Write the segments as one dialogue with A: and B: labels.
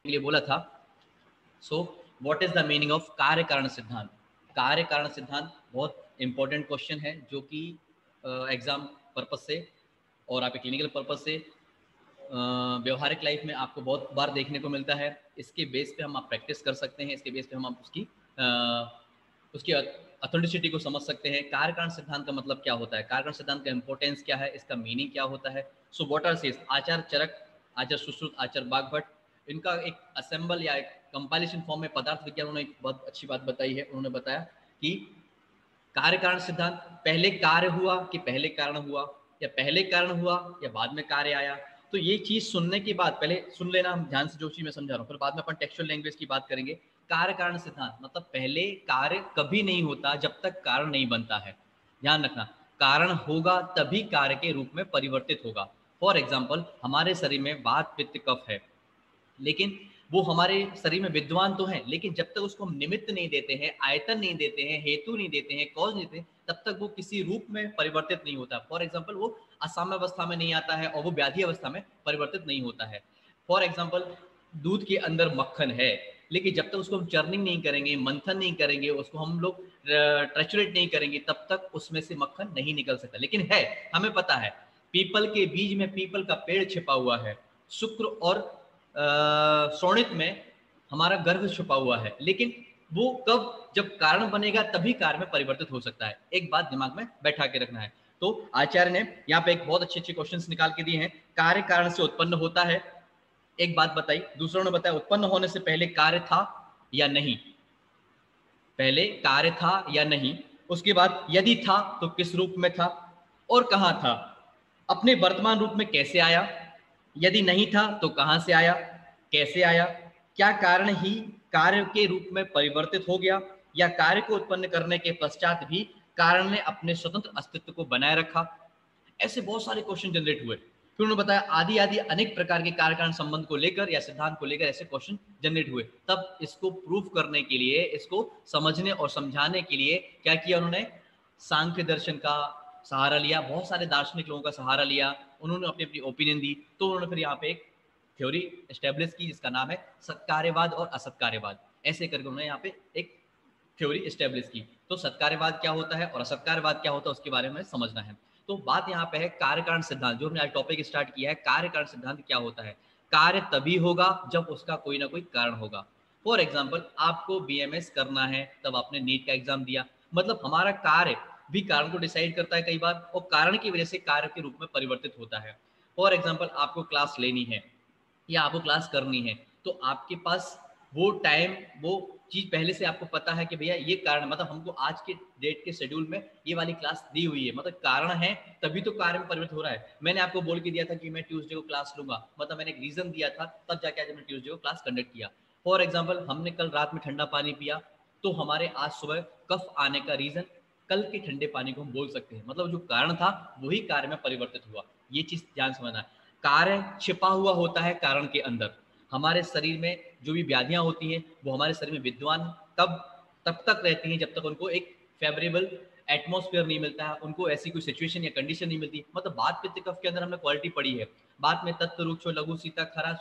A: के लिए बोला था। So what is the meaning of कार्य कारण सिद्धांत? कार्य कारण सिद्धांत बहुत इंपॉर्टेंट क्वेश्चन है जो कि एग्जाम पर्पज से और आपके क्लिनिकल पर्पज से व्यवहारिक लाइफ में आपको बहुत बार देखने को मिलता है। इसके बेस पे हम आप प्रैक्टिस कर सकते हैं, इसके बेस पे हम आप उसकी अथेंटिसिटी को समझ सकते हैं। कार्य कारण सिद्धांत का मतलब क्या होता है, कार्य कारण सिद्धांत का इंपॉर्टेंस क्या है, इसका मीनिंग क्या होता है। सो व्हाट आर सेज आचार्य चरक, आचार्य सुश्रुत, आचार्य बागभट्ट, इनका एक असेंबल या एक कंपाइलेशन फॉर्म में पदार्थ विज्ञान उन्होंने एक बहुत अच्छी बात बताई है। उन्होंने बताया कि कार्य कारण सिद्धांत पहले कार्य हुआ कि पहले कारण हुआ, या पहले कारण हुआ या बाद में कार्य आया। तो ये चीज सुनने के बाद पहले सुन लेना हम ध्यान से जो चीज मैं समझा रहा हूँ, फिर बाद में अपन टेक्सचुअल लैंग्वेज की बात करेंगे। कार्य कारण सिद्धांत मतलब पहले कार्य कभी नहीं होता जब तक कारण नहीं बनता है। ध्यान रखना, कारण होगा तभी कार्य के रूप में परिवर्तित होगा। फॉर एग्जाम्पल हमारे शरीर में वात पित्त कफ है, लेकिन वो हमारे शरीर में विद्वान तो है, लेकिन जब तक उसको हम निमित्त नहीं देते हैं, आयतन नहीं देते हैं, हेतु नहीं देते हैं, कॉज नहीं देते हैं, तब तक वो किसी रूप में परिवर्तित नहीं होता। फॉर एग्जाम्पल वो असाम्य अवस्था में नहीं आता है और वो व्याधि अवस्था में परिवर्तित नहीं होता है। फॉर एग्जाम्पल दूध के अंदर मक्खन है, लेकिन जब तक उसको हम चर्निंग नहीं करेंगे, मंथन नहीं करेंगे, उसको हम लोग ट्रेचुरेट नहीं करेंगे, तब तक उसमें से मक्खन नहीं निकल सकता। लेकिन है, हमें पता है पीपल के बीज में पीपल का पेड़ छिपा हुआ है, शुक्र और शोणित में हमारा गर्भ छुपा हुआ है, लेकिन वो कब, जब कारण बनेगा तभी कार्य में परिवर्तित हो सकता है। एक बात दिमाग में बैठा के रखना है। तो आचार्य ने यहाँ पे एक बहुत अच्छे अच्छे क्वेश्चंस निकाल के दिए हैं। कार्य कारण से उत्पन्न होता है, एक बात बताई। दूसरों ने बताया उत्पन्न होने से पहले कार्य था या नहीं, पहले कार्य था या नहीं। उसके बाद यदि था तो किस रूप में था और कहां था, अपने वर्तमान रूप में कैसे आया, यदि नहीं था तो कहां से आया, कैसे आया, क्या कारण ही कार्य के रूप में परिवर्तित हो गया, या कार्य को उत्पन्न करने के पश्चात भी कारण ने अपने स्वतंत्र अस्तित्व को बनाए रखा। ऐसे बहुत सारे क्वेश्चन जनरेट हुए। फिर उन्होंने बताया आदि आदि अनेक प्रकार के कार्य कारण संबंध को लेकर या सिद्धांत को लेकर ऐसे क्वेश्चन जनरेट हुए। तब इसको प्रूफ करने के लिए, इसको समझने और समझाने के लिए क्या किया उन्होंने, सांख्य दर्शन का सहारा लिया, बहुत सारे दार्शनिक लोगों का सहारा लिया, उन्होंने अपनी अपनी ओपिनियन दी। तो उन्होंने फिर यहाँ पे एक थ्योरी एस्टेब्लिश की जिसका नाम है सत्कार्यवाद और असत्कार्यवाद। ऐसे करके उन्होंने यहाँ पे एक थ्योरी एस्टेब्लिश की। तो सत्कार्यवाद क्या होता है और असत्कार्यवाद क्या होता है उसके बारे में समझना है। तो बात यहाँ पे है कार्य कारण सिद्धांत, जो हमने आज टॉपिक स्टार्ट किया है। कार्य कारण सिद्धांत क्या होता है, कार्य तभी होगा जब उसका कोई ना कोई कारण होगा। फॉर एग्जाम्पल आपको बीएमएस करना है, तब आपने नीट का एग्जाम दिया, मतलब हमारा कार्य भी कारण को डिसाइड करता है कई बार, और कारण की वजह से कार्य के रूप में परिवर्तित होता है। फॉर एग्जाम्पल आपको क्लास लेनी है या आपको क्लास करनी है, तो आपके पास वो टाइम, वो चीज पहले से आपको पता है कि भैया ये कारण, मतलब हमको आज के डेट के शेड्यूल में ये वाली क्लास दी हुई है, मतलब कारण है तभी तो कार्य में परिवर्तित हो रहा है। मैंने आपको बोल के दिया था कि मैं ट्यूसडे को क्लास लूंगा, मतलब मैंने एक रीजन दिया था, तब जाके आज मैंने ट्यूसडे को क्लास कंडक्ट किया। फॉर एग्जाम्पल हमने कल रात में ठंडा पानी पिया, तो हमारे आज सुबह कफ आने का रीजन कल के ठंडे पानी को हम बोल सकते हैं, मतलब जो कारण था वही कार्य में परिवर्तित हुआ। ये चीज ध्यान समझना है। कार्य छिपा हुआ होता है कारण के अंदर। हमारे शरीर में जो भी व्याधियां होती हैं वो हमारे शरीर में विद्वान तब तब तक रहती हैं जब तक उनको एक फेवरेबल एटमॉस्फेयर नहीं मिलता है, उनको ऐसी कोई सिचुएशन या कंडीशन नहीं मिलती। मतलब बात पित्त कफ के अंदर हमने क्वालिटी पढ़ी है, बात में तत्व रुक्ष लघु सीता खरा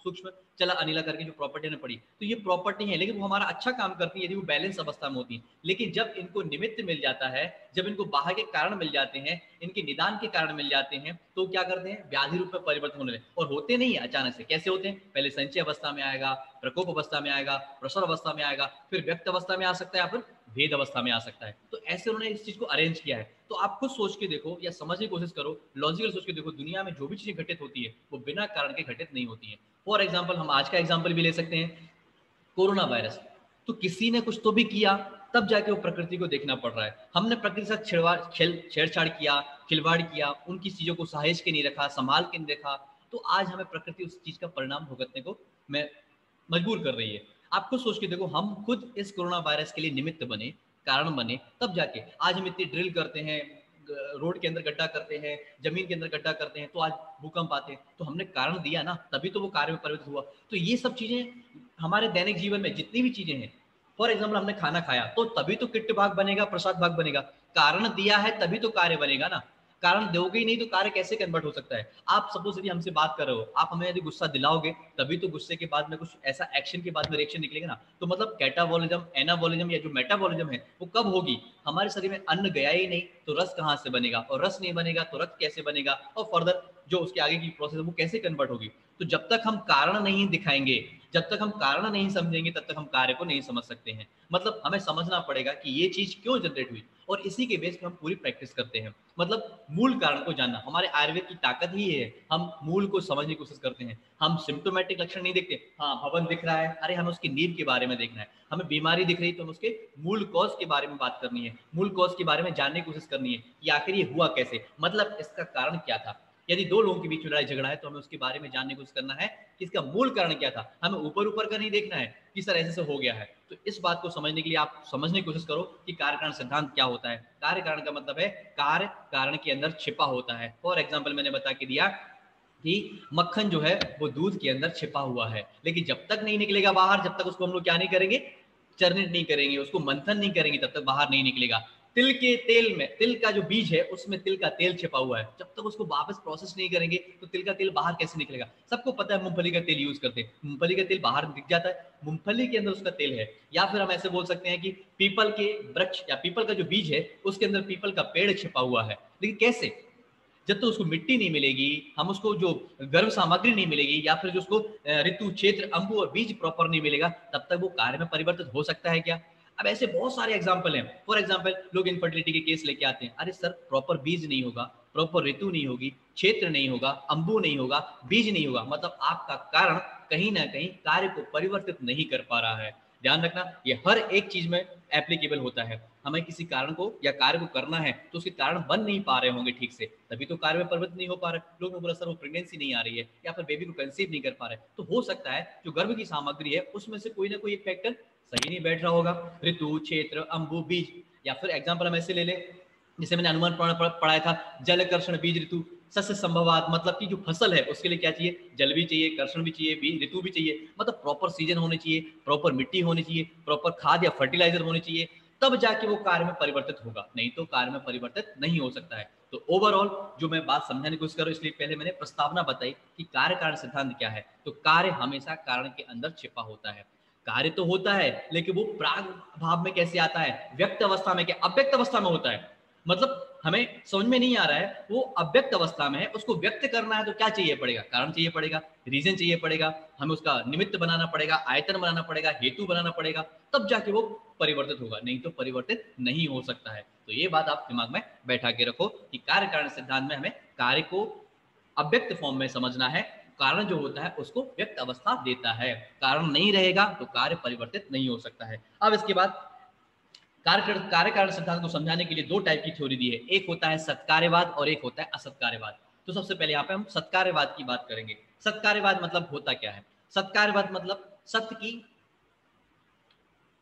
A: सूक्ष्म चला अनिला करके जो प्रॉपर्टी ने पढ़ी, तो ये प्रॉपर्टी है, लेकिन वो हमारा अच्छा काम करती है यदि वो बैलेंस अवस्था में होती है। लेकिन जब इनको निमित्त मिल जाता है, जब इनको बाहर के कारण मिल जाते हैं, इनके निदान के कारण मिल जाते हैं, तो क्या करते हैं, व्याधि रूप में परिवर्तन होने लगे। और होते नहीं है अचानक से, कैसे होते हैं, पहले संचय अवस्था में आएगा, प्रकोप अवस्था में आएगा, प्रसव अवस्था में आएगा, फिर व्यक्त अवस्था में आ सकता है, या फिर भेद अवस्था में आ सकता है। तो ऐसे उन्होंने इस चीज को अरेंज किया है। तो आप खुद सोच के देखो या समझने की कोशिश करो, लॉजिकल सोच के देखो, दुनिया में जो भी चीजें घटित होती है वो बिना कारण के घटित नहीं होती है। फॉर एग्जाम्पल हम आज का एग्जाम्पल भी ले सकते हैं, कोरोना वायरस। तो किसी ने कुछ तो भी किया, तब जाके वो प्रकृति को देखना पड़ रहा है। हमने प्रकृति के साथ छेड़छाड़ किया, खिलवाड़ किया, उनकी चीजों को सहेज के नहीं रखा, संभाल के नहीं रखा, तो आज हमें प्रकृति उस चीज का परिणाम भुगतने को मैं मजबूर कर रही है। आप खुद सोच के देखो, हम खुद इस कोरोना वायरस के लिए निमित्त बने, कारण बने, तब जाके आज हम इतनी ड्रिल करते हैं, रोड के अंदर गड्ढा करते हैं, जमीन के अंदर गड्ढा करते हैं, तो आज भूकंप आते हैं। तो हमने कारण दिया ना, तभी तो वो कार्य में परिवर्तित हुआ। तो ये सब चीजें हमारे दैनिक जीवन में जितनी भी चीजें हैं, फॉर एग्जाम्पल हमने खाना खाया तो तभी तो किट्ट भाग बनेगा, प्रसाद भाग बनेगा। कारण दिया है तभी तो कार्य बनेगा ना। कारण दोगे ही नहीं तो कार्य कैसे कन्वर्ट हो सकता है? आप सपोज यदि हमसे बात कर रहे हो, आप हमें यदि गुस्सा दिलाओगे तभी तो गुस्से के बाद में कुछ ऐसा एक्शन के बाद में रिएक्शन निकलेगा ना। तो मतलब कैटाबॉलिज्म, एनाबॉलिज्म या जो मेटाबॉलिज्म है वो कब होगी? हमारे शरीर में अन्न गया ही नहीं तो रस कहाँ से बनेगा, और रस नहीं बनेगा तो रक्त कैसे बनेगा, और फर्दर जो उसके आगे की प्रोसेस है वो कैसे कन्वर्ट होगी? तो जब तक हम कारण नहीं दिखाएंगे, जब तक हम कारण नहीं समझेंगे, तब तक हम कार्य को नहीं समझ सकते हैं। मतलब हमें समझना पड़ेगा कि ये चीज क्यों जनरेट हुई, और इसी के बेस पे हम पूरी प्रैक्टिस करते हैं। मतलब मूल कारण को जानना हमारे आयुर्वेद की ताकत ही है। हम मूल को समझने की कोशिश करते हैं। हम सिम्टोमेटिक लक्षण नहीं देखते, हाँ भवन दिख रहा है, अरे हमें उसकी नींव के बारे में देखना है। हमें बीमारी दिख रही तो हमें उसके मूल कॉज के बारे में बात करनी है, मूल कॉज के बारे में जानने की कोशिश करनी है कि आखिर ये हुआ कैसे, मतलब इसका कारण क्या था। यदि दो लोगों के बीच लड़ाई झगड़ा है तो हमें उसके बारे में जानने की कोशिश करना है कि इसका मूल कारण क्या था। हमें ऊपर ऊपर का नहीं देखना है कि सर ऐसे से हो गया है। तो इस बात को समझने के लिए आप समझने की कोशिश करो कि कार्य कारण सिद्धांत क्या होता है। कार्य कारण का मतलब है कार्य कारण के अंदर छिपा होता है। फॉर एग्जाम्पल मैंने बता के दिया कि मक्खन जो है वो दूध के अंदर छिपा हुआ है, लेकिन जब तक नहीं निकलेगा बाहर, जब तक उसको हम लोग क्या नहीं करेंगे, चरणित नहीं करेंगे, उसको मंथन नहीं करेंगे, तब तक बाहर नहीं निकलेगा। तिल के तेल में, तिल का जो बीज है उसमें तिल का तेल छिपा हुआ है, जब तक उसको वापस प्रोसेस नहीं करेंगे तो तिल का तेल बाहर कैसे निकलेगा। सबको पता है मूंगफली का तेल यूज करते हैं, मूंगफली का तेल बाहर दिख जाता है, मूंगफली के अंदर उसका तेल है। या फिर हम ऐसे बोल सकते हैं कि पीपल के वृक्ष या पीपल का जो बीज है उसके अंदर पीपल का पेड़ छिपा हुआ है, लेकिन कैसे? जब तक तो उसको मिट्टी नहीं मिलेगी, हम उसको जो गर्भ सामग्री नहीं मिलेगी, या फिर जो उसको ऋतु क्षेत्र अंबु और बीज प्रॉपर नहीं मिलेगा, तब तक वो कार्य में परिवर्तित हो सकता है क्या? अब ऐसे बहुत सारे एग्जाम्पल हैं। फॉर एग्जाम्पल लोग इनफर्टिलिटी के केस लेके आते हैं, अरे सर प्रॉपर बीज नहीं होगा, प्रॉपर ऋतु नहीं होगी, क्षेत्र नहीं होगा, अंबु नहीं होगा, बीज नहीं होगा, मतलब आपका कारण कहीं ना कहीं कार्य को परिवर्तित नहीं कर पा रहा है। ध्यान रखना, ये हर एक चीज में एप्लीकेबल होता है। हमें किसी कारण को या कार्य को करना है तो उसके कारण बन नहीं पा रहे होंगे ठीक से, तभी तो कार्य में परिवर्तित नहीं हो पा रहे। लोग ने बोला सर वो प्रेगनेंसी नहीं आ रही है, या फिर बेबी को कंसीव नहीं कर पा रहे, तो हो सकता है जो गर्भ की सामग्री है उसमें से कोई ना कोई एक फैक्टर सही नहीं बैठ रहा होगा, ऋतु क्षेत्र अंबु बीज। या फिर एग्जाम्पल हम ऐसे ले लें, जिसे मैंने अनुमान पढ़ाया था, जल कर्षण बीज ऋतु सस्य संभवात, मतलब कि जो फसल है उसके लिए क्या चाहिए, जल भी चाहिए, कर्षण भी चाहिए, बीज ऋतु भी चाहिए, मतलब प्रॉपर सीजन होने चाहिए, प्रॉपर मिट्टी होनी चाहिए, प्रॉपर खाद या फर्टिलाइजर होने चाहिए, तब जाके वो कार्य में परिवर्तित होगा, नहीं तो कार्य में परिवर्तित नहीं हो सकता है। तो ओवरऑल जो मैं बात समझाने की कोशिश करूँ, इसलिए पहले मैंने प्रस्तावना बताई कि कार्य कारण सिद्धांत क्या है। तो कार्य हमेशा कारण के अंदर छिपा होता है। कार्य तो होता है लेकिन वो प्राग भाव में कैसे आता है, व्यक्त अवस्था में, क्या अव्यक्त अवस्था में होता है। मतलब हमें समझ में नहीं आ रहा है, वो अव्यक्त अवस्था में है, उसको व्यक्त करना है तो क्या चाहिए पड़ेगा, कारण चाहिए पड़ेगा, रीजन चाहिए पड़ेगा, हमें उसका निमित्त बनाना पड़ेगा, आयतन बनाना पड़ेगा, हेतु बनाना पड़ेगा, तब जाके वो परिवर्तित होगा, नहीं तो परिवर्तित नहीं हो सकता है। तो ये बात आप दिमाग में बैठा के रखो कि कार्य कारण सिद्धांत में हमें कार्य को अव्यक्त फॉर्म में समझना है। कारण जो होता है उसको व्यक्त अवस्था देता है, कारण नहीं रहेगा तो कार्य परिवर्तित नहीं हो सकता है। अब इसके बाद कार्य कारण सिद्धांत को समझाने के लिए दो टाइप की थ्योरी दी है, एक होता है सत्कार्यवाद और एक होता है असत्कार्यवाद। तो सबसे पहले यहाँ पे हम सत्कार्यवाद की बात करेंगे। सत्कार्यवाद मतलब होता क्या है? सत्कार्यवाद मतलब सत्य की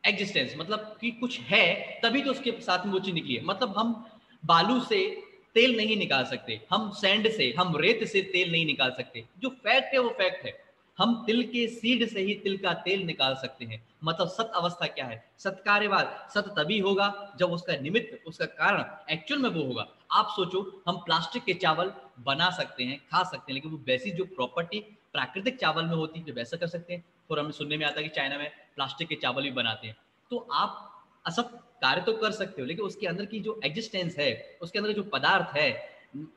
A: एग्जिस्टेंस, मतलब कि कुछ है तभी तो उसके साथ में वो चीज निकली है। मतलब हम बालू से तेल नहीं निकाल सकते, हम सैंड से, हम रेत से तेल नहीं निकाल सकते, जो फैक्ट है वो फैक्ट है। हम तिल के सीड से ही तिल का तेल निकाल सकते हैं। मतलब सत अवस्था क्या है, सत्कार्यवाद सत्य तभी होगा जब उसका निमित्त, उसका कारण एक्चुअल में वो होगा। आप सोचो, हम प्लास्टिक के चावल बना सकते हैं, खा सकते हैं, लेकिन वो वैसी जो प्रॉपर्टी प्राकृतिक चावल में होती है जो वैसा कर सकते हैं। और हमें सुनने में आता है कि चाइना में प्लास्टिक के चावल भी बनाते हैं। तो आप असत कार्य तो कर सकते हो, लेकिन उसके अंदर की जो एग्जिस्टेंस है, उसके अंदर जो पदार्थ है,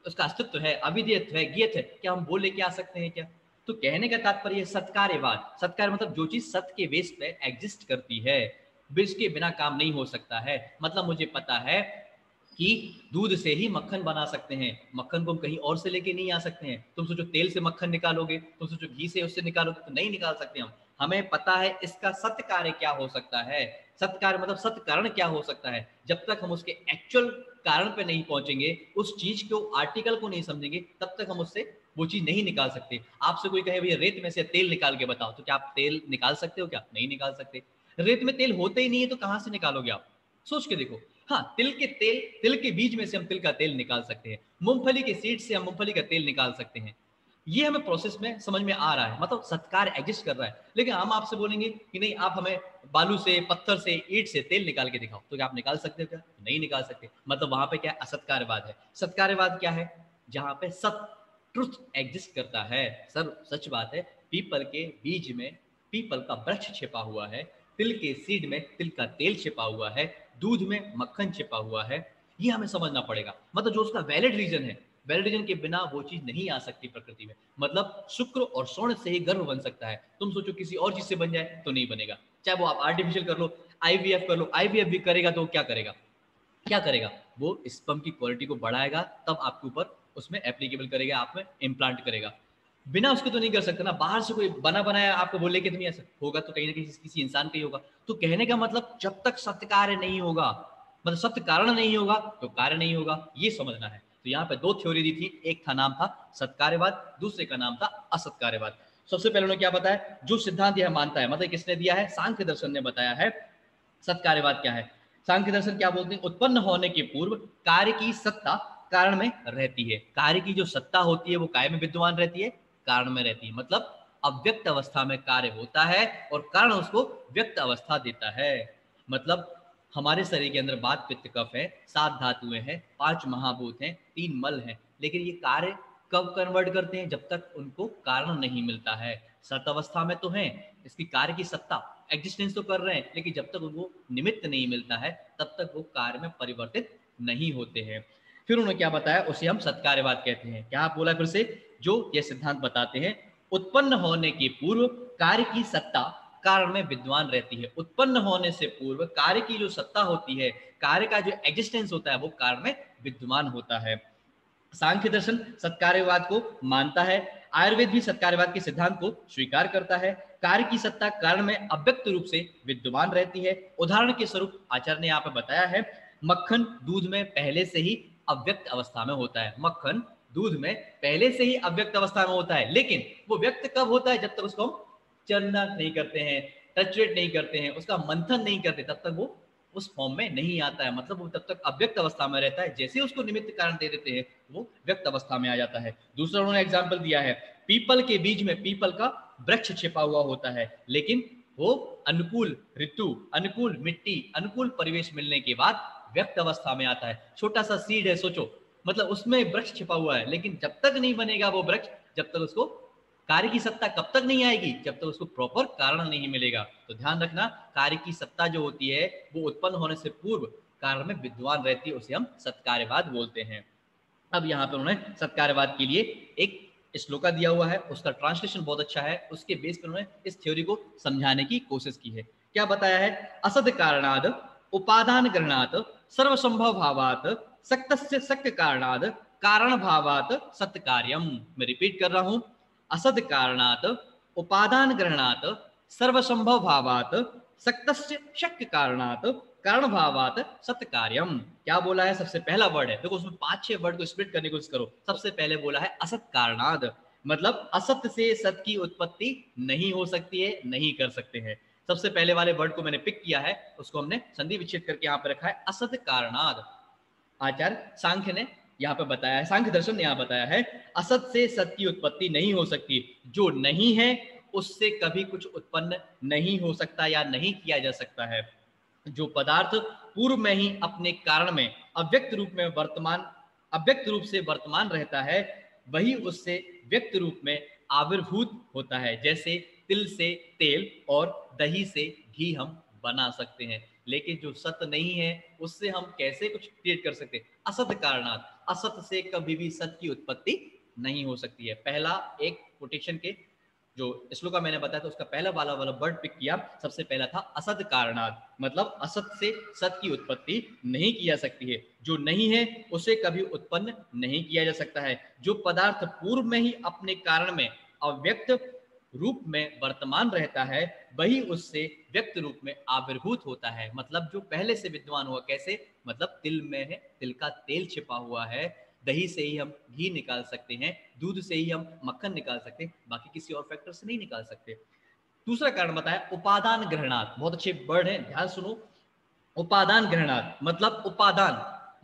A: उसका अस्तित्व है, अविद्यत है, ज्ञेत है, क्या हम वो लेके आ सकते हैं क्या? तो कहने का तात्पर्य सत्कार्यवाद, सत्कार्य मतलब जो चीज सत्य के बेस पे एग्जिस्ट करती है, जिसके बिना काम नहीं हो सकता है। मतलब मुझे पता है कि दूध से ही मक्खन बना सकते हैं, मक्खन को हम कहीं और से लेके नहीं आ सकते हैं। तुम सोचो तेल से मक्खन निकालोगे, तुम सोचो घी से उससे निकालोगे, तो नहीं निकाल सकते हम। हमें पता है इसका सत्य कार्य क्या हो सकता है, सत्य कार्य मतलब सत्य कारण क्या हो सकता है। जब तक हम उसके एक्चुअल कारण पे नहीं पहुंचेंगे, उस चीज को, आर्टिकल को नहीं समझेंगे, तब तक हम उससे वो चीज नहीं निकाल सकते। आपसे कोई कहे भैया रेत में से तेल निकाल के बताओ, तो क्या आप तेल निकाल सकते हो? क्या नहीं निकाल सकते। रेत में तेल होते ही नहीं है तो कहां से निकालोगे आप? सोच के देखो। हाँ, तिल के तेल, तिल के बीज में से हम तिल का तेल निकाल सकते हैं, मूंगफली के सीड से हम मूंगफली का तेल निकाल सकते हैं। ये हमें प्रोसेस में समझ में आ रहा है, मतलब सत्कार्य एग्जिस्ट कर रहा है। लेकिन हम आपसे बोलेंगे कि नहीं, आप हमें बालू से, पत्थर से, ईंट से तेल निकाल के दिखाओ, तो क्या आप निकाल सकते हो? क्या नहीं निकाल सकते। मतलब वहां पे क्या है? असत्कार्यवाद है। सत्कार्यवाद क्या है? जहां पे सत, ट्रुथ एग्जिस्ट करता है। सर सच बात है, पीपल के बीज में पीपल का वृक्ष छिपा हुआ है, तिल के सीड में तिल का तेल छिपा हुआ है, दूध में मक्खन छिपा हुआ है। ये हमें समझना पड़ेगा। मतलब जो उसका वैलिड रीजन है, वैलिड रीजन के बिना वो चीज नहीं आ सकती प्रकृति में। मतलब शुक्र और स्वर्ण से ही गर्भ बन सकता है। तुम सोचो किसी और चीज से बन जाए तो नहीं बनेगा। चाहे वो आप आर्टिफिशियल कर लो, आईवीएफ कर लो, आईवीएफ भी करेगा तो क्या करेगा? क्या करेगा? वो स्पर्म की क्वालिटी को बढ़ाएगा, तब आपके ऊपर उसमें एप्लीकेबल करेगा, आप में इम्प्लांट करेगा। बिना उसके तो नहीं कर सकता ना। बाहर से कोई बना बनाया आपको बोले कि नहीं ऐसा होगा, तो कहीं ना कहीं किसी इंसान का ही होगा। तो कहने का मतलब जब तक सत्य कार्य नहीं होगा, मतलब सत्य कारण नहीं होगा, तो कार्य नहीं होगा, ये समझना है। तो यहाँ पे दो थ्योरी दी थी, एक था नाम था सत्कार्यवाद, दूसरे का नाम था असत्कार्यवाद। सबसे पहले उन्होंने क्या बताया? जो सिद्धांत यह मानता है, मतलब किसने दिया है? सांख्य दर्शन ने बताया है। सत्कार्यवाद क्या है? सांख्य दर्शन क्या बोलते हैं? उत्पन्न होने के पूर्व कार्य की सत्ता कारण में रहती है। कार्य की जो सत्ता होती है वो काय में विद्यमान रहती है? कारण में रहती है। मतलब अव्यक्त अवस्था में कार्य होता है और कारण उसको व्यक्त अवस्था देता है। मतलब हमारे शरीर के अंदर वात पित्त कफ है, 7 धातुएं हैं, 5 महाभूत हैं, 3 मल हैं, लेकिन ये कार्य कब कन्वर्ट करते हैं? जब तक उनको कारण नहीं मिलता है। सत अवस्था में तो है, इसकी कार्य की सत्ता एग्जिस्टेंस तो कर रहे हैं, लेकिन जब तक उनको निमित्त नहीं मिलता है तब तक वो कार्य में परिवर्तित नहीं होते हैं। फिर उन्होंने क्या बताया? उसे हम सत्कार्यवाद कहते हैं। क्या बोला फिर से? जो ये सिद्धांत बताते हैं उत्पन्न होने के पूर्व कार्य की सत्ता कारण में विद्वान रहती है। उत्पन्न होने से पूर्व कार्य की जो सत्ता होती है, कार्य का जो एग्जिस्टेंस होता है, वो कारण में विद्यमान होता है। सांख्य दर्शन सत्कार्यवाद को मानता है। आयुर्वेद भी सत्कार्यवाद के सिद्धांत को स्वीकार करता है। कार्य की सत्ता कारण में अव्यक्त रूप से विद्यमान रहती है। उदाहरण के स्वरूप आचार्य ने यहाँ पे बताया है, मक्खन दूध में पहले से ही अव्यक्त अवस्था में होता है। मक्खन दूध में पहले से ही अव्यक्त अवस्था में होता है, लेकिन वो व्यक्त कब होता है? जब तक उसको हम चलना नहीं करते हैं, टचरेट नहीं करते हैं, उसका मंथन नहीं करते, तब तक वो उस फॉर्म में नहीं आता है। मतलब वो तब तक अव्यक्त अवस्था में रहता है। जैसे उसको निमित्त कारण दे देते हैं, वो व्यक्त अवस्था में आ जाता है। दूसरा उन्होंने एग्जाम्पल दिया है, पीपल के बीज में पीपल का वृक्ष छिपा हुआ होता है, लेकिन वो अनुकूल ऋतु, अनुकूल मिट्टी, अनुकूल परिवेश मिलने के बाद व्यक्त अवस्था में आता है। छोटा सा सीड है, सोचो, मतलब उसमें वृक्ष छिपा हुआ है, लेकिन जब तक नहीं बनेगा वो वृक्ष, जब तक उसको कार्य की सत्ता कब तक नहीं आएगी? जब तक उसको प्रॉपर कारण नहीं मिलेगा। तो ध्यान रखना, कार्य की सत्ता जो होती है वो उत्पन्न होने से पूर्व कार्य में विद्वान रहती है, उसे हम सत्कार्यवाद बोलते हैं। अब यहाँ पे उन्होंने सत्कार्यवाद के लिए एक श्लोका दिया हुआ है, उसका ट्रांसलेशन बहुत अच्छा है। उसके बेस पर उन्होंने इस थ्योरी को समझाने की कोशिश की है। क्या बताया है? असद कारणाद उपादान ग्रहणात सर्वसंभव भावात सक्तस्य शक्य कारणाद कारण भावात सत्य कार्यम। मैं रिपीट कर रहा हूं, असद कारणात उपादान ग्रहणात सर्वसंभव भावात सक्तस्य शक्य कारणात कारण भावात सत्य कार्यम। क्या बोला है? सबसे पहला वर्ड है, देखो उसमें 5-6 वर्ड को स्प्लिट करने की कोशिश करो। सबसे पहले बोला है असत कारणाद, मतलब असत्य से सत्य की उत्पत्ति नहीं हो सकती है, नहीं कर सकते हैं। सबसे पहले वाले वर्ड को मैंने पिक किया है, उसको हमने संधि विच्छेद करके यहाँ पे रखा है, असत कारणाद। आचार्य सांख्य ने यहाँ पे बताया है, सांख्य दर्शन ने यहाँ बताया है, असत से सत की उत्पत्ति नहीं हो सकती। जो नहीं है उससे कभी कुछ उत्पन्न नहीं हो सकता या नहीं किया जा सकता है। जो पदार्थ पूर्व में ही अपने कारण में अव्यक्त रूप से वर्तमान रहता है, वही उससे व्यक्त रूप में आविर्भूत होता है। जैसे तिल से तेल और दही से घी हम बना सकते हैं, लेकिन जो सत्य नहीं है उससे हम कैसे कुछ क्रिएट कर सकते हैं? असत कारणात, असत से कभी भी सत्य की उत्पत्ति नहीं हो सकती है। पहला एक कोटेशन के जो श्लोका मैंने बताया था, उसका पहला वाला वर्ड पिक किया। सबसे पहला था असत कारणात, मतलब असत से सत की उत्पत्ति नहीं की जा सकती है। जो नहीं है उसे कभी उत्पन्न नहीं किया जा सकता है। जो पदार्थ पूर्व में ही अपने कारण में अव्यक्त रूप में वर्तमान रहता है, वही उससे व्यक्त रूप में आविर्भूत होता है। मतलब जो पहले से विद्वान हुआ, कैसे? मतलब तिल में है, तिल का तेल छिपा हुआ है, दही से ही हम घी निकाल सकते हैं, दूध से ही हम मक्खन निकाल सकते हैं, बाकी किसी और फैक्टर से नहीं निकाल सकते। दूसरा कारण बताया उपादान ग्रहणात, बहुत अच्छे वर्ड है, ध्यान सुनो। उपादान ग्रहणात मतलब उपादान,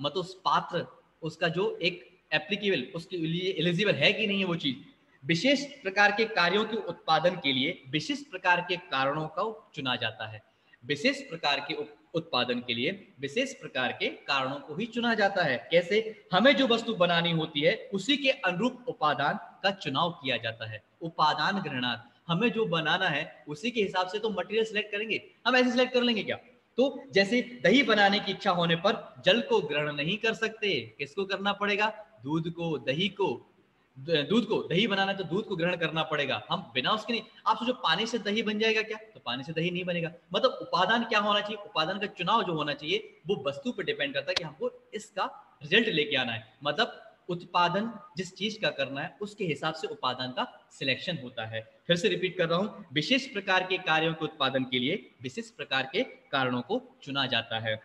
A: मतलब उस पात्र, उसका जो एक एप्लीकेबल, उसके लिए एलिजिबल है कि नहीं है वो चीज। विशेष प्रकार के कार्यों के उत्पादन के लिए विशिष्ट प्रकार के कारणों का चुना जाता है। विशेष प्रकार के उत्पादन के लिए विशेष प्रकार के कारणों को ही चुना जाता है। कैसे? हमें जो वस्तु बनानी होती है उसी के अनुरूप उपादान का चुनाव किया जाता है। उपादान ग्रहणार्थ, हमें जो बनाना है उसी के हिसाब से तो मटेरियल सिलेक्ट करेंगे। हम ऐसे सिलेक्ट कर लेंगे क्या? तो जैसे दही बनाने की इच्छा होने पर जल को ग्रहण नहीं कर सकते, किसको करना पड़ेगा? दूध को, दही को। दूध को, दही बनाना है तो दूध को ग्रहण करना पड़ेगा, हम बिना उसके नहीं। आप सोचो पानी से दही बन जाएगा क्या? तो पानी से दही नहीं बनेगा। मतलब उपादान क्या होना चाहिए? उपादान का चुनाव जो होना चाहिए वो वस्तु पर डिपेंड करता है कि हमको इसका रिजल्ट लेके आना है। मतलब उत्पादन जिस चीज का करना है उसके हिसाब से उपादान का सिलेक्शन होता है। फिर से रिपीट कर रहा हूं, विशेष प्रकार के कार्यों के उत्पादन के लिए विशेष प्रकार के कारणों को चुना जाता है।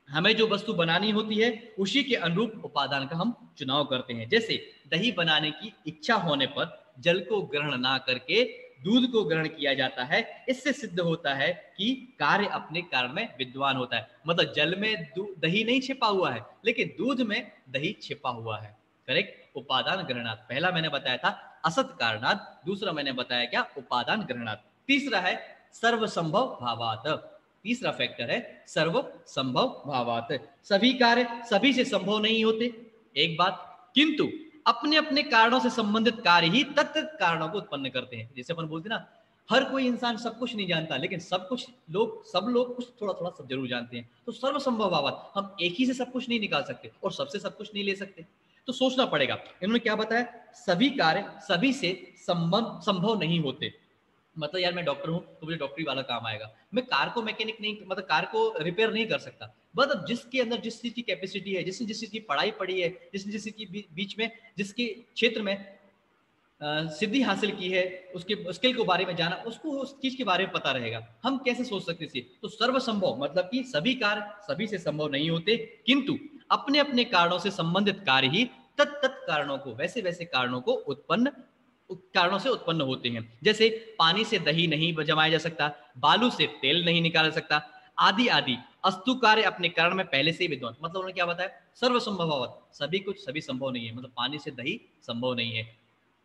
A: हमें जो वस्तु बनानी होती है उसी के अनुरूप उपादान का हम चुनाव करते हैं। जैसे दही बनाने की इच्छा होने पर जल को ग्रहण ना करके दूध को ग्रहण किया जाता है। इससे सिद्ध होता है कि कार्य अपने कारण में विद्वान होता है। मतलब जल में दही नहीं छिपा हुआ है, लेकिन दूध में दही छिपा हुआ है। करेक्ट? उपादान ग्रहणार्थ पहला मैंने बताया था असत कारणार्थ, दूसरा मैंने बताया क्या? उपादान ग्रहणार्थ। तीसरा है सर्वसंभव भावात। तीसरा फैक्टर है सर्व संभव भावात। सभी कार्य सभी से संभव नहीं होते, एक बात, किंतु अपने अपने कारणों से संबंधित कार्य ही तत्त कारणों को उत्पन्न करते हैं। जैसे अपन बोलते ना, हर कोई इंसान सब कुछ नहीं जानता, लेकिन सब लोग कुछ थोड़ा थोड़ा सब जरूर जानते हैं। तो सर्व संभव भावात, हम एक ही से सब कुछ नहीं निकाल सकते और सबसे सब कुछ नहीं ले सकते, तो सोचना पड़ेगा। इन्होंने क्या बताया? सभी कार्य सभी से संभव नहीं होते। मतलब यार मैं डॉक्टर हूं तो मुझे डॉक्टरी वाला काम आएगा, मैं कार को मैकेनिक नहीं, मतलब कार को रिपेयर नहीं कर सकता। मतलब जिसके अंदर जिस चीज की कैपेसिटी है, जिसने जिस चीज की पढ़ाई पढ़ी है, जिसने जिस चीज की बीच में जिसके क्षेत्र में सिद्धि हासिल की है, उसके स्किल को बारे में जाना, उसको उस चीज के बारे में पता रहेगा। हम कैसे सोच सकते हैं? तो सर्वसंभव मतलब कि सभी कार्य सभी से संभव नहीं होते, किंतु अपने अपने कारणों से संबंधित कार्य ही तत्त कारणों को, वैसे वैसे कारणों को कारणों से उत्पन्न होते हैं। जैसे पानी से दही नहीं जमाया जा सकता, बालू से तेल नहीं निकाला सकता, आदि आदि। अस्तु कार्य अपने कारण में पहले से ही विद्वान। मतलब उन्होंने क्या बताया? सर्वसंभव, सभी कुछ सभी संभव नहीं है। मतलब पानी से दही संभव नहीं है,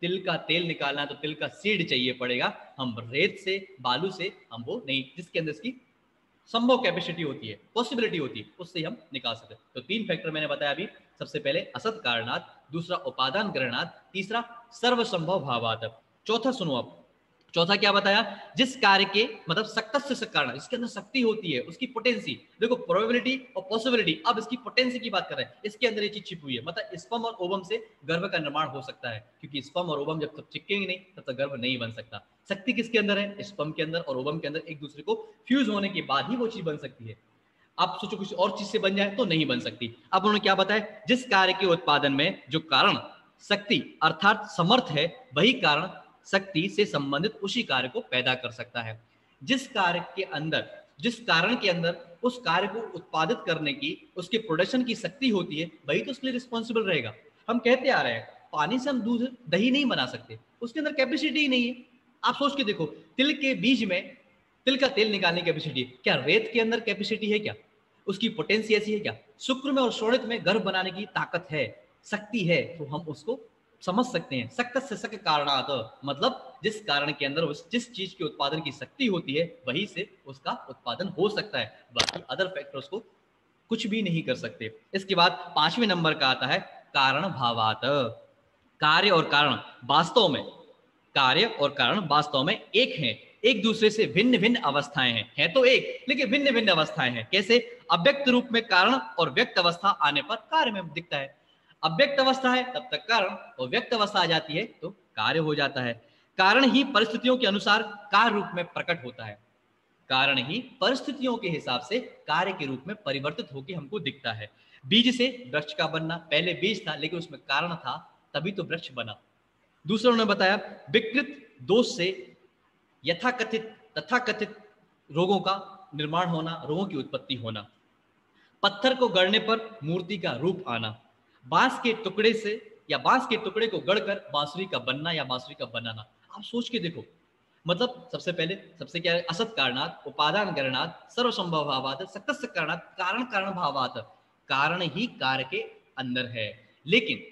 A: तिल का तेल निकालना है तो तिल का सीड चाहिए पड़ेगा। हम रेत से, बालू से हम वो नहीं, जिसके अंदर इसकी संभव कैपेसिटी होती है, पॉसिबिलिटी होती है, उससे हम निकाल सकते हैं। तो तीन फैक्टर मैंने बताया अभी। सबसे पहले असत कारणात, दूसरा उपादान ग्रहणात, तीसरा सर्वसंभव भावात। चौथा सुनो आप, चौथा क्या बताया? जिस कार्य के मतलब सक्तस्य से कारण, इसके अंदर शक्ति होती है, उसकी पोटेंसी। देखो प्रोबेबिलिटी और पॉसिबिलिटी, अब इसकी पोटेंसी की बात कर रहे हैं। इसके अंदर ये चीज छिपी हुई है। मतलब स्पर्म और ओवम से गर्भ का निर्माण हो सकता है, क्योंकि स्पर्म और ओवम जब तक चिपकेंगे नहीं तब तक गर्भ नहीं बन सकता। शक्ति किसके अंदर है? स्पर्म के अंदर और ओवम के अंदर। एक दूसरे को फ्यूज होने के बाद ही वो चीज बन सकती है। आप सोचो कुछ और चीज से बन जाए तो नहीं बन सकती। अब उन्होंने क्या बताया? जिस कार्य के उत्पादन में जो कारण शक्ति अर्थात समर्थ है, वही कारण शक्ति से संबंधित उसी कार्य को पैदा कर सकता है। जिस कार्य के अंदर, जिस कारण के अंदर उस कार्य को उत्पादित करने की, उसके प्रोडक्शन की शक्ति होती है, वही तो उसके लिए रिस्पॉन्सिबल रहेगा। हम कहते आ रहे हैं पानी से हम दूध दही नहीं बना सकते, उसके अंदर कैपेसिटी ही नहीं है। आप सोच के देखो, तिल के बीज में तिल का तेल निकालने की कैपेसिटी, क्या रेत के अंदर कैपेसिटी है? क्या उसकी पोटेंसी ऐसी है? क्या शुक्र में और शोणित में गर्भ बनाने की ताकत है, शक्ति है? तो हम उसको समझ सकते हैं। सक्त से सक कारणात, मतलब जिस कारण के अंदर उस जिस चीज के उत्पादन की शक्ति होती है वही से उसका उत्पादन हो सकता है, बाकी अदर फैक्टर्स को कुछ भी नहीं कर सकते। इसके बाद पांचवें नंबर का आता है कारण भावात। कार्य और कारण वास्तव में, कार्य और कारण वास्तव में एक हैं, एक दूसरे से भिन्न भिन्न अवस्थाएं हैं। है तो एक, लेकिन भिन्न भिन्न अवस्थाएं हैं। कैसे? अव्यक्त रूप में कारण और व्यक्त अवस्था आने पर कार्य में दिखता है। अव्यक्त अवस्था है तब तक कारण, और व्यक्त अवस्था आ जाती है तो कार्य हो जाता है। कारण ही परिस्थितियों के अनुसार कार्य रूप में प्रकट होता है। कारण ही परिस्थितियों के हिसाब से कार्य के रूप में परिवर्तित होकर हमको दिखता है। बीज से वृक्ष का बनना, पहले बीज था लेकिन उसमें कारण था, तभी तो वृक्ष बना। दूसरा उन्होंने बताया विकृत दोष से तथाकथित रोगों का निर्माण होना, रोगों की उत्पत्ति होना। पत्थर को गढ़ने पर मूर्ति का रूप आना। बांस के टुकड़े से या बांस के टुकड़े को गढ़कर बांसुरी का बनना या बांसुरी का बनाना। आप सोच के देखो, मतलब सबसे पहले सबसे क्या है? असत कारणात, उपादान गणनात, सर्वसंभव भावात, सक्तस्य कारणात, कारण कारण भावात। कारण ही कार्य के अंदर है, लेकिन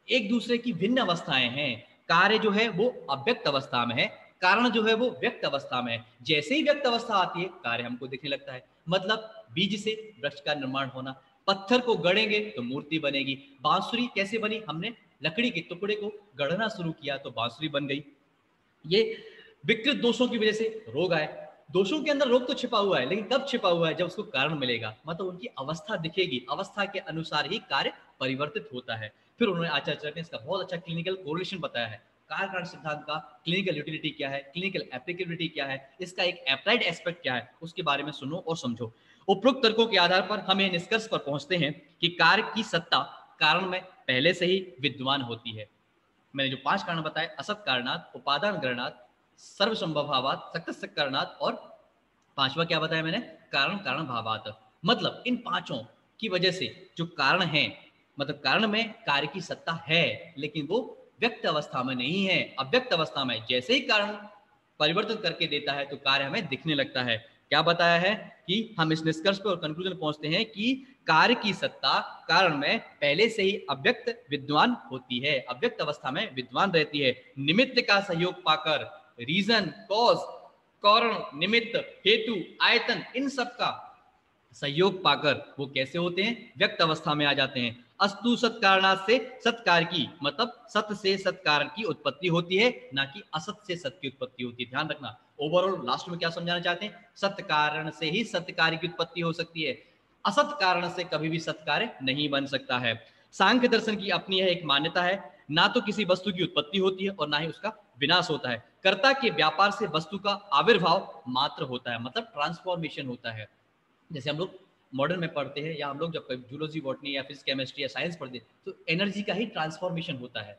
A: एक दूसरे की भिन्न अवस्थाएं हैं। कार्य जो है वो अव्यक्त अवस्था में है, कारण जो है वो व्यक्त अवस्था में है। जैसे ही व्यक्त अवस्था आती है कार्य हमको दिखने लगता है। मतलब बीज से वृक्ष का निर्माण होना, पत्थर को गढ़ेंगे तो मूर्ति बनेगी। बांसुरी कैसे बनी? हमने लकड़ी के टुकड़े को गढ़ना शुरू किया तो बांसुरी बन गई। ये विकृत दोषों की वजह से रोग आए। दोषों के अंदर रोग तो छिपा हुआ है, लेकिन कब छिपा हुआ है? जब उसको कारण मिलेगा, मतलब उनकी अवस्था दिखेगी, अवस्था के अनुसार ही कार्य परिवर्तित होता है। फिर उन्होंने आचार्य ने इसका बहुत अच्छा क्लिनिकल कोरिलेशन बताया है। कार्य कारण सिद्धांत का क्लिनिकल यूटिलिटी क्या है, क्लिनिकल एप्लीकेबिलिटी क्या है, इसका एक अप्लाइड एस्पेक्ट क्या है, उसके बारे में सुनो और समझो। उपरोक्त तर्कों के आधार पर हम यह निष्कर्ष पर पहुंचते हैं कि कार्य की सत्ता कारण में पहले से ही विद्यमान होती है। मैंने जो 5 कारण बताए, असत कारणात, उपादान गणनात्, सर्वसंभवात, सक्त कारणात, और 5वां क्या बताया मैंने? कारण कारण भावात। मतलब इन पांचों की वजह से जो कारण है, मतलब कारण में कार्य की सत्ता है, लेकिन वो व्यक्त अवस्था में नहीं है, अव्यक्त अवस्था में। जैसे ही कारण परिवर्तन करके देता है तो कार्य हमें दिखने लगता है। क्या बताया है कि हम इस निष्कर्ष पर और कंक्लूजन पहुंचते हैं कि कार्य की सत्ता कारण में पहले से ही अव्यक्त विद्वान होती है, अव्यक्त अवस्था में विद्वान रहती है। निमित्त का सहयोग पाकर, रीजन, कॉज, कारण, निमित्त, हेतु, आयतन, इन सब का सहयोग पाकर वो कैसे होते हैं? व्यक्त अवस्था में आ जाते हैं। अस्तु सत्कारणात् से सत्कार की, मतलब सत्य से सत्कार की उत्पत्ति होती है, ना कि असत से सत्य की उत्पत्ति होती है। ध्यान रखना। ओवरऑल लास्ट में क्या समझाना चाहते हैं? सत्य कारण से ही सत्य कार्य की उत्पत्ति हो सकती है, असत कारण से कभी भी सत्य कार्य नहीं बन सकता है। सांख्य दर्शन की अपनी यह एक मान्यता है, ना तो किसी वस्तु की उत्पत्ति होती है और ना ही उसका विनाश होता है। कर्ता के व्यापार से वस्तु का आविर्भाव मात्र होता है, मतलब ट्रांसफॉर्मेशन होता है। जैसे हम लोग मॉडर्न में पढ़ते हैं, या हम लोग जब जूलॉजी, बॉटनी या फिजिक्स, केमिस्ट्री या साइंस पढ़ते हैं, तो एनर्जी का ही ट्रांसफॉर्मेशन होता है।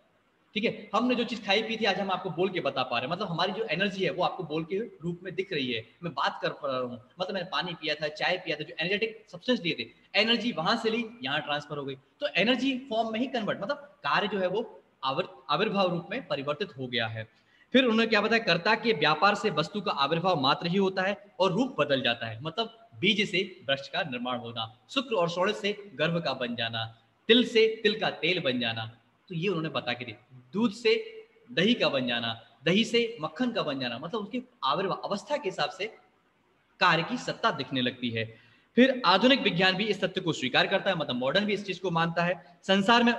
A: ठीक है, हमने जो चीज खाई पी थी आज हम आपको बोल के बता पा रहे हैं, मतलब हमारी जो एनर्जी है वो आपको बोल के रूप में दिख रही है। मैं बात कर पा रहा हूँ, मतलब मैंने पानी पिया था, चाय पिया था, जो एनर्जेटिक सब्सटेंस लिए थे, एनर्जी वहां से ली, यहाँ ट्रांसफर हो गई, तो एनर्जी फॉर्म में ही कन्वर्ट, मतलब कार्य जो है वो आविर्भाव रूप में परिवर्तित हो गया है। फिर उन्होंने क्या बताया? कर्ता के व्यापार से वस्तु का आविर्भाव मात्र ही होता है और रूप बदल जाता है। मतलब बीज से वृक्ष का निर्माण होना, शुक्र और शौर्य से गर्भ का बन जाना, तिल से तिल का तेल बन जाना, तो ये उन्होंने बता के दिया। दूध से दही का बन जाना, दही से मक्खन का बन जाना, मतलब उसकी आविर्भाव अवस्था के हिसाब से कार्य की सत्ता दिखने लगती है। फिर आधुनिक विज्ञान भी इस तथ्य को स्वीकार करता है, मतलब मॉडर्न भी इस चीज को मानता है। संसार में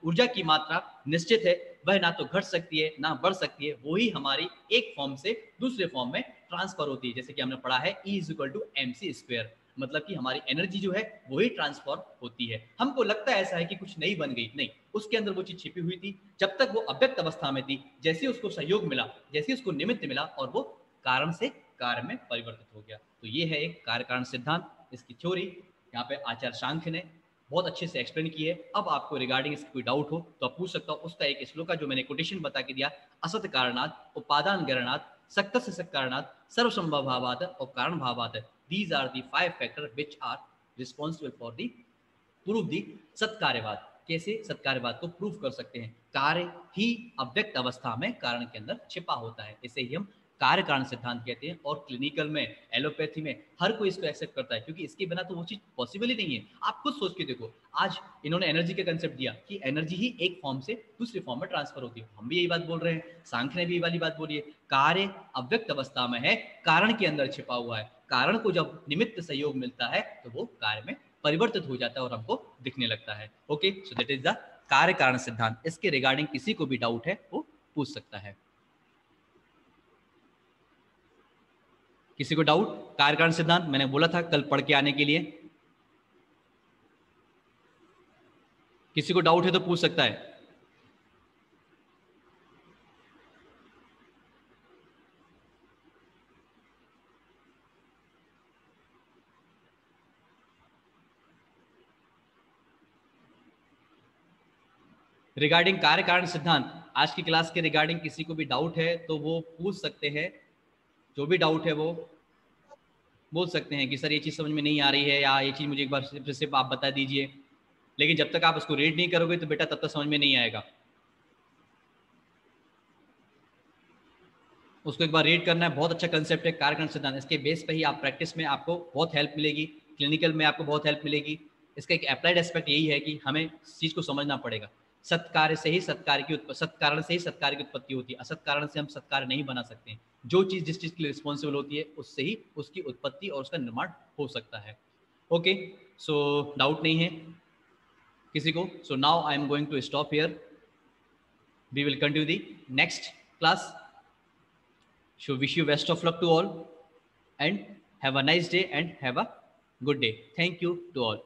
A: ऊर्जा की मात्रा निश्चित है, वह ना तो घट सकती है ना बढ़ सकती है, वो ही हमारी एक फॉर्म से दूसरे फॉर्म में ट्रांसफर होती है। जैसे कि हमने पढ़ा है E=mc², मतलब कि हमारी एनर्जी जो है वही ट्रांसफर होती है। हमको लगता है ऐसा है कि कुछ नई बन गई, नहीं, उसके अंदर वो चीज छिपी हुई थी जब तक वो अव्यक्त अवस्था में थी। जैसे उसको सहयोग मिला, जैसे उसको निमित्त मिला, और वो कारण से कार्य में परिवर्तित हो गया। तो ये है एक कार्य कारण सिद्धांत, इसकी थ्योरी यहाँ पे आचार्य सांख्य ने बहुत अच्छे से एक्सप्लेन की है। अब आपको रिगार्डिंग इसकी कोई डाउट हो तो आप पूछ सकता हो। उसका एक श्लोक जो मैंने कोटेशन बता के दिया, असत कारणात्, उपादान गणनात्, सक्त से सक्त कारणात्, सर्वसंभव भावात् और कारण भावात्, these are the 5 factor which are responsible for the prove the सत्कार्यवाद। कैसे सत्कार्यवाद को प्रूव कर सकते हैं? कार्य ही अव्यक्त अवस्था में कारण के अंदर छिपा होता है, इसे ही हम कार्य कारण सिद्धांत कहते हैं। और क्लिनिकल में, एलोपैथी में हर कोई इसको एक्सेप्ट करता है, क्योंकि इसके बिना तो वो चीज पॉसिबल ही नहीं है। आप खुद सोच के देखो, आज इन्होंने एनर्जी का कंसेप्ट दिया कि एनर्जी ही एक फॉर्म से दूसरी फॉर्म में ट्रांसफर होती है, हम भी यही बात बोल रहे हैं, सांख्य ने भी ये वाली बात बोली है। कार्य अव्यक्त अवस्था में है, कारण के अंदर छिपा हुआ है, कारण को जब निमित्त सहयोग मिलता है तो वो कार्य में परिवर्तित हो जाता है और हमको दिखने लगता है। Okay, so that is the कार्य कारण सिद्धांत। इसके रिगार्डिंग किसी को भी डाउट है वो पूछ सकता है। किसी को डाउट? कार्य कारण सिद्धांत मैंने बोला था कल पढ़ के आने के लिए। किसी को डाउट है तो पूछ सकता है। रिगार्डिंग कार्य कारण सिद्धांत आज की क्लास के रिगार्डिंग किसी को भी डाउट है तो वो पूछ सकते हैं। जो भी डाउट है वो बोल सकते हैं कि सर ये चीज़ समझ में नहीं आ रही है, या ये चीज़ मुझे एक बार फिर से आप बता दीजिए। लेकिन जब तक आप उसको रीड नहीं करोगे तो बेटा तब तक समझ में नहीं आएगा। उसको एक बार रीड करना है। बहुत अच्छा कंसेप्ट है कार्य कारण सिद्धांत। इसके बेस पे ही आप प्रैक्टिस में आपको बहुत हेल्प मिलेगी, क्लिनिकल में आपको बहुत हेल्प मिलेगी। इसका एक अप्लाइड एस्पेक्ट यही है कि हमें इस चीज़ को समझना पड़ेगा। सत्कार्य से ही सत्कार्य की सत्कारण से ही सत्कार्य की उत्पत्ति होती है, असत कारण से हम सत्कार्य नहीं बना सकते। जो चीज जिस चीज के लिए रिस्पॉन्सिबल होती है उससे ही उसकी उत्पत्ति और उसका निर्माण हो सकता है। ओके, सो डाउट नहीं है किसी को? So now I am going to stop here, we will continue the next class. So wish you best of luck to all and have a nice day and have a good day. Thank you to all.